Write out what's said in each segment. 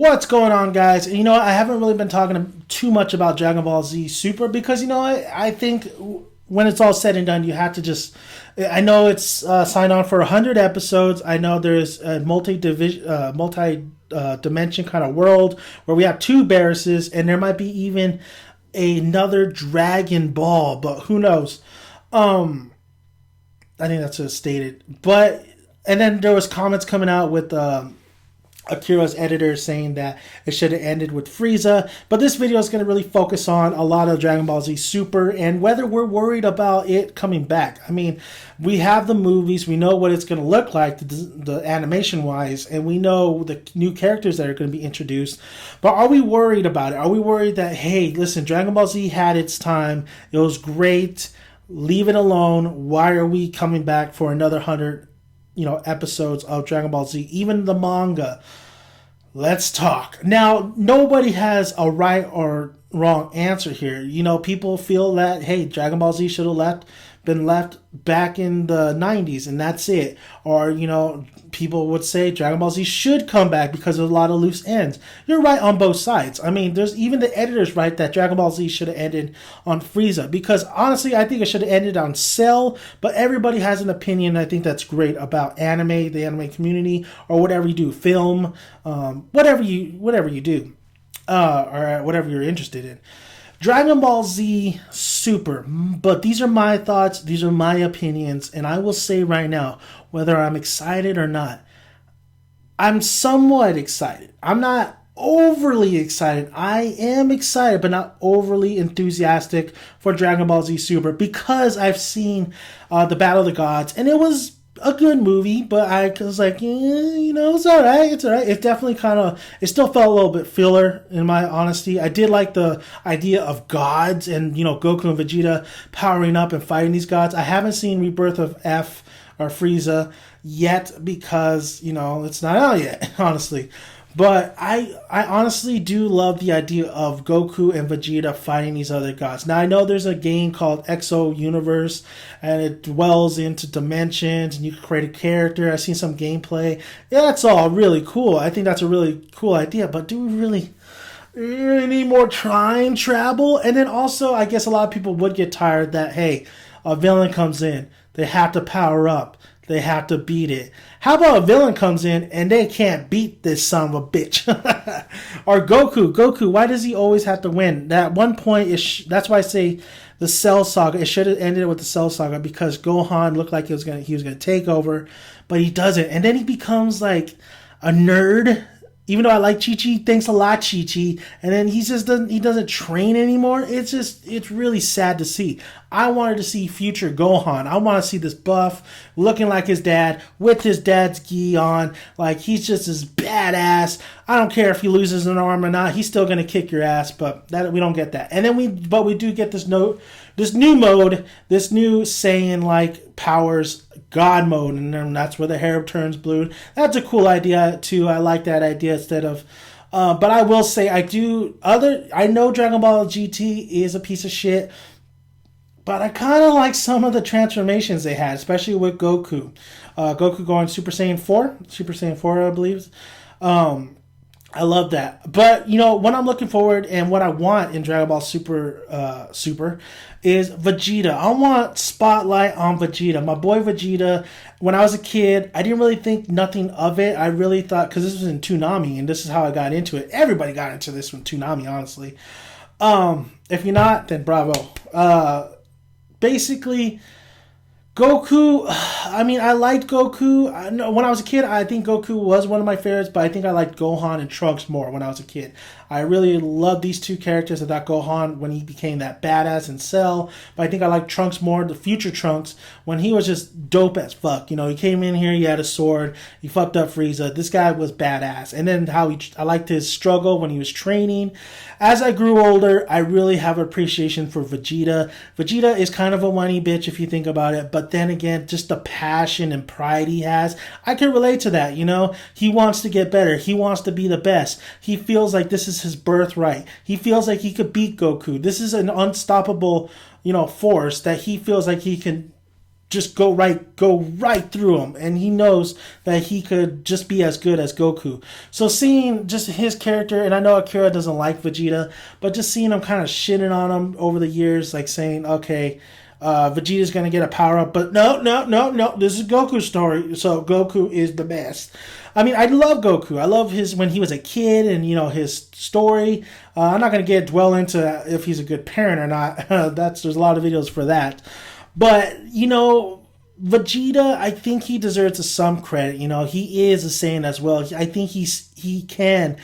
What's going on, guys? And I haven't really been talking too much about Dragon Ball Z Super because I think when it's all said and done, you have to just. I know it's signed on for 100 episodes. I know there's a multi dimension kind of world where we have two Barrises, and there might be even another Dragon Ball, but who knows? I think that's just stated. But and then there was comments coming out with Akira's editor saying that it should have ended with Frieza. But this video is going to really focus on a lot of Dragon Ball Z Super and whether we're worried about it coming back. I mean, we have the movies, we know what it's going to look like, the animation wise, and we know the new characters that are going to be introduced. But are we worried about it? Are we worried that, hey, listen, Dragon Ball Z had its time, it was great, leave it alone, why are we coming back for another 100 episodes of Dragon Ball Z, even the manga? Let's talk. Now, nobody has a right or wrong answer here. People feel that, hey, Dragon Ball Z should have been left back in the 90s and that's it. Or, people would say Dragon Ball Z should come back because of a lot of loose ends. You're right on both sides. I mean, there's even the editors right that Dragon Ball Z should have ended on Frieza because honestly, I think it should have ended on Cell, but everybody has an opinion. I think that's great about anime, the anime community, or whatever you do, film, whatever you do, or whatever you're interested in. Dragon Ball Z Super, but these are my thoughts, these are my opinions, and I will say right now, whether I'm excited or not, I'm somewhat excited. I'm not overly excited. I am excited, but not overly enthusiastic for Dragon Ball Z Super because I've seen the Battle of the Gods, and it was a good movie, but I was like, it's all right. It's all right. It definitely it still felt a little bit filler, in my honesty. I did like the idea of gods and, Goku and Vegeta powering up and fighting these gods. I haven't seen Rebirth of F or Frieza yet because, it's not out yet, honestly. But I honestly do love the idea of Goku and Vegeta fighting these other gods. Now, I know there's a game called Exo Universe, and it dwells into dimensions, and you can create a character. I've seen some gameplay. Yeah, that's all really cool. I think that's a really cool idea, but do we really need more time travel? And then also, I guess a lot of people would get tired that, hey, a villain comes in, they have to power up, they have to beat it. How about a villain comes in and they can't beat this son of a bitch? Or Goku, why does he always have to win? At one point, that's why I say the Cell Saga. It should have ended with the Cell Saga because Gohan looked like he was gonna take over, but he doesn't. And then he becomes like a nerd. Even though I like Chi-Chi, thanks a lot, Chi-Chi. And then he doesn't train anymore. It's really sad to see. I wanted to see future Gohan. I want to see this buff, looking like his dad, with his dad's gi on. Like, he's just as badass. I don't care if he loses an arm or not. He's still going to kick your ass, but we don't get that. And then we do get this new mode, this new Saiyan like powers God mode, and then that's where the hair turns blue. That's a cool idea too. I like that idea instead of. But I will say I know Dragon Ball GT is a piece of shit, but I kind of like some of the transformations they had, especially with Goku. Goku going Super Saiyan 4, I believe. I love that. But, what I'm looking forward and what I want in Dragon Ball Super is Vegeta. I want spotlight on Vegeta. My boy Vegeta, when I was a kid, I didn't really think nothing of it. I really thought, because this was in Toonami, and this is how I got into it. Everybody got into this from Toonami, honestly. If you're not, then bravo. Basically, Goku, I mean, I liked Goku. When I was a kid, I think Goku was one of my favorites, but I think I liked Gohan and Trunks more when I was a kid. I really loved these two characters. I thought Gohan, when he became that badass in Cell, but I think I liked Trunks more, the future Trunks, when he was just dope as fuck. He came in here, he had a sword, he fucked up Frieza. This guy was badass. And then I liked his struggle when he was training. As I grew older, I really have appreciation for Vegeta. Vegeta is kind of a whiny bitch if you think about it, but then again, just the passion and pride he has, I can relate to that. He wants to get better. He wants to be the best. He feels like this is his birthright. He feels like he could beat Goku. This is an unstoppable, force that he feels like he can just go right through him, and he knows that he could just be as good as Goku. So seeing just his character, and I know Akira doesn't like Vegeta, but just seeing him kind of shitting on him over the years, like saying, okay, Vegeta's gonna get a power up, but no, this is Goku's story, so Goku is the best. I mean, I love Goku. I love his when he was a kid, and his story. I'm not gonna dwell into if he's a good parent or not. There's a lot of videos for that. But, Vegeta, I think he deserves some credit. He is a Saiyan as well. I think he can.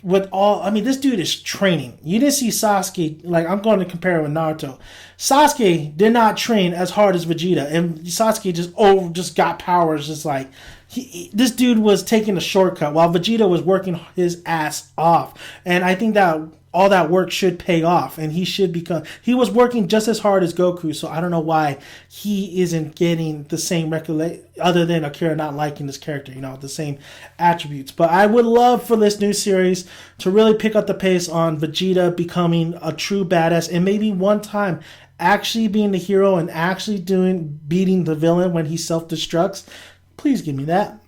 This dude is training. You didn't see Sasuke, I'm going to compare it with Naruto. Sasuke did not train as hard as Vegeta, and Sasuke just got powers, just like, this dude was taking a shortcut, while Vegeta was working his ass off. And I think that all that work should pay off, and he was working just as hard as Goku, so I don't know why he isn't getting the same other than Akira not liking this character, the same attributes. But I would love for this new series to really pick up the pace on Vegeta becoming a true badass, and maybe one time actually being the hero and actually beating the villain when he self-destructs. Please give me that.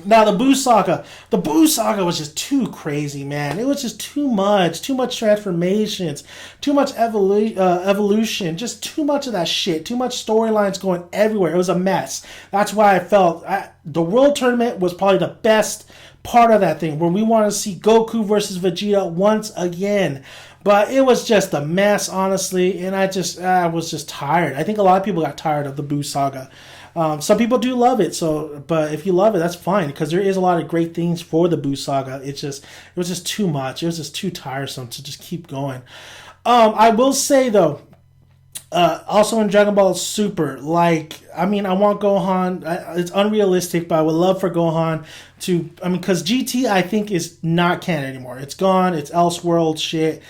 Now, the Buu Saga. The Buu Saga was just too crazy, man. It was just too much transformations, too much evolution, just too much of that shit, too much storylines going everywhere. It was a mess. That's why I felt the World Tournament was probably the best part of that thing, where we want to see Goku versus Vegeta once again. But it was just a mess, honestly, and I was just tired. I think a lot of people got tired of the Buu Saga. Some people do love it, but if you love it, that's fine, because there is a lot of great things for the Buu Saga. It was just too much. It was just too tiresome to just keep going. I will say though, also in Dragon Ball Super, I want Gohan. It's unrealistic, but I would love for Gohan because GT I think is not canon anymore. It's gone. It's Elseworld shit.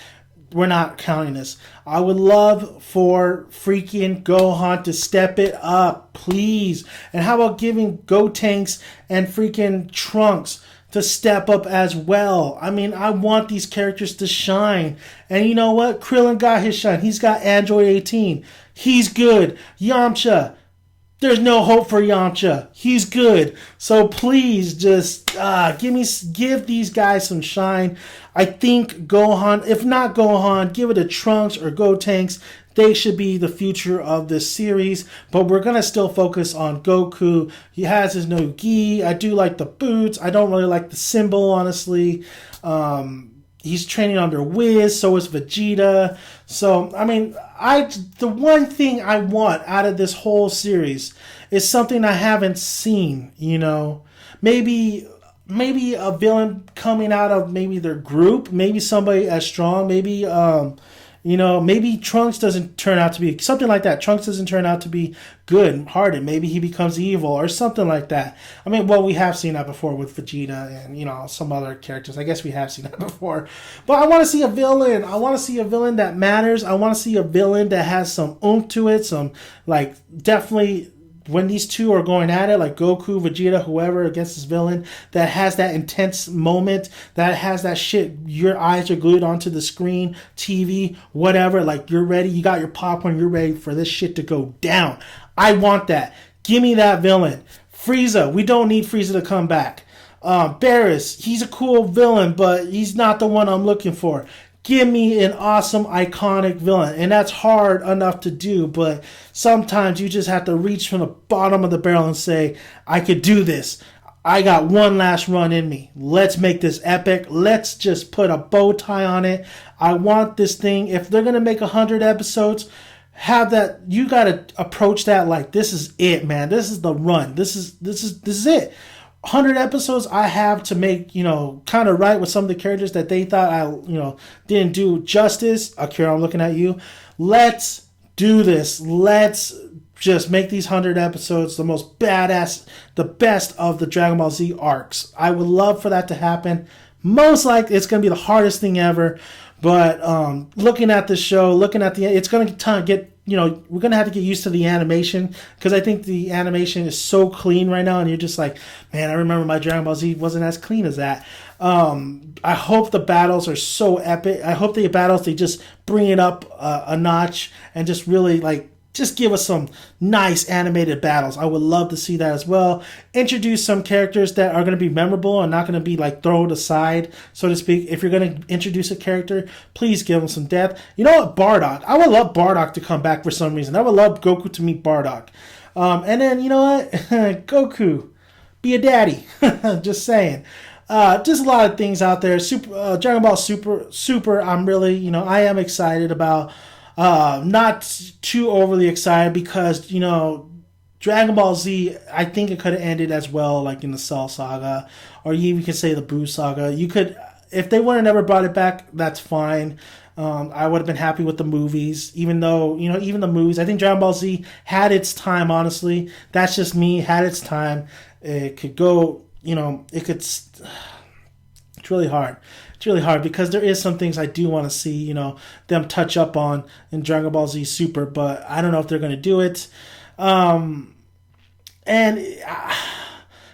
We're not counting this. I would love for freaking Gohan to step it up, please. And how about giving Gotenks and freaking Trunks to step up as well? I want these characters to shine. And you know what? Krillin got his shine. He's got Android 18. He's good. Yamcha. There's no hope for Yamcha. He's good. So please just give these guys some shine. I think Gohan, if not Gohan, give it to Trunks or Gotenks. They should be the future of this series. But we're going to still focus on Goku. He has his no gi. I do like the boots. I don't really like the symbol, honestly. He's training under Whis, so is Vegeta. So, the one thing I want out of this whole series is something I haven't seen, Maybe a villain coming out of maybe their group, maybe somebody as strong, maybe maybe Trunks doesn't turn out to be something like that. Trunks doesn't turn out to be good-hearted. Maybe he becomes evil or something like that. We have seen that before with Vegeta and, some other characters. I guess we have seen that before. But I want to see a villain. I want to see a villain that matters. I want to see a villain that has some oomph to it. Some, definitely when these two are going at it, like Goku, Vegeta, whoever against this villain, that has that intense moment, that has that shit, your eyes are glued onto the screen, TV, whatever, you're ready, you got your popcorn, you're ready for this shit to go down. I want that. Give me that villain. Frieza, we don't need Frieza to come back. Barris, he's a cool villain, but he's not the one I'm looking for. Give me an awesome, iconic villain. And that's hard enough to do, but sometimes you just have to reach from the bottom of the barrel and say, I could do this. I got one last run in me. Let's make this epic. Let's just put a bow tie on it. I want this thing. If they're going to make 100 episodes, have that. You got to approach that like, this is it, man. This is the run. This is it. 100 episodes I have to make, kind of right with some of the characters that they thought I, didn't do justice. Akira, I'm looking at you. Let's do this. Let's just make these 100 episodes the most badass, the best of the Dragon Ball Z arcs. I would love for that to happen. Most likely it's going to be the hardest thing ever. But looking at the show, it's going to get, we're going to have to get used to the animation, because I think the animation is so clean right now, and you're just like, man, I remember my Dragon Ball Z wasn't as clean as that. I hope the battles are so epic. I hope the battles, they just bring it up a notch and just really just give us some nice animated battles. I would love to see that as well. Introduce some characters that are going to be memorable and not going to be like thrown aside, so to speak. If you're going to introduce a character, please give them some depth. You know what, Bardock? I would love Bardock to come back for some reason. I would love Goku to meet Bardock. And then, you know what? Goku, be a daddy. Just saying. Just a lot of things out there. Dragon Ball Super. I'm really, I am excited about. Not too overly excited because, Dragon Ball Z, I think it could have ended as well, like in the Cell Saga, or you even could say the Buu Saga. You could, if they would have never brought it back, that's fine. I would have been happy with the movies, even though, even the movies. I think Dragon Ball Z had its time, honestly. That's just me, had its time. It could go, it's really hard. It's really hard because there is some things I do want to see, them touch up on in Dragon Ball Z Super, but I don't know if they're going to do it. And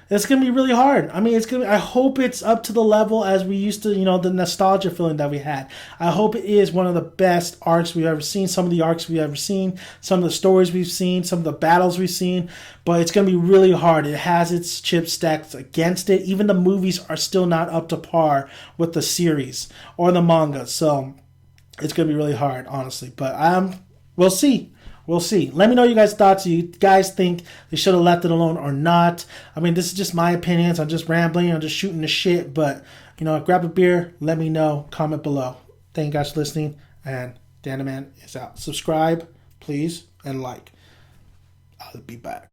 it's going to be really hard. I mean, I hope it's up to the level as we used to, the nostalgia feeling that we had. I hope it is one of the best arcs we've ever seen, some of the arcs we've ever seen, some of the stories we've seen, some of the battles we've seen, but it's going to be really hard. It has its chips stacked against it. Even the movies are still not up to par with the series or the manga, so it's going to be really hard, honestly. But we'll see. We'll see. Let me know your guys' thoughts. Do you guys think they should have left it alone or not? I mean, this is just my opinions. I'm just rambling. I'm just shooting the shit. But, grab a beer. Let me know. Comment below. Thank you guys for listening. And DanaMan is out. Subscribe, please, and like. I'll be back.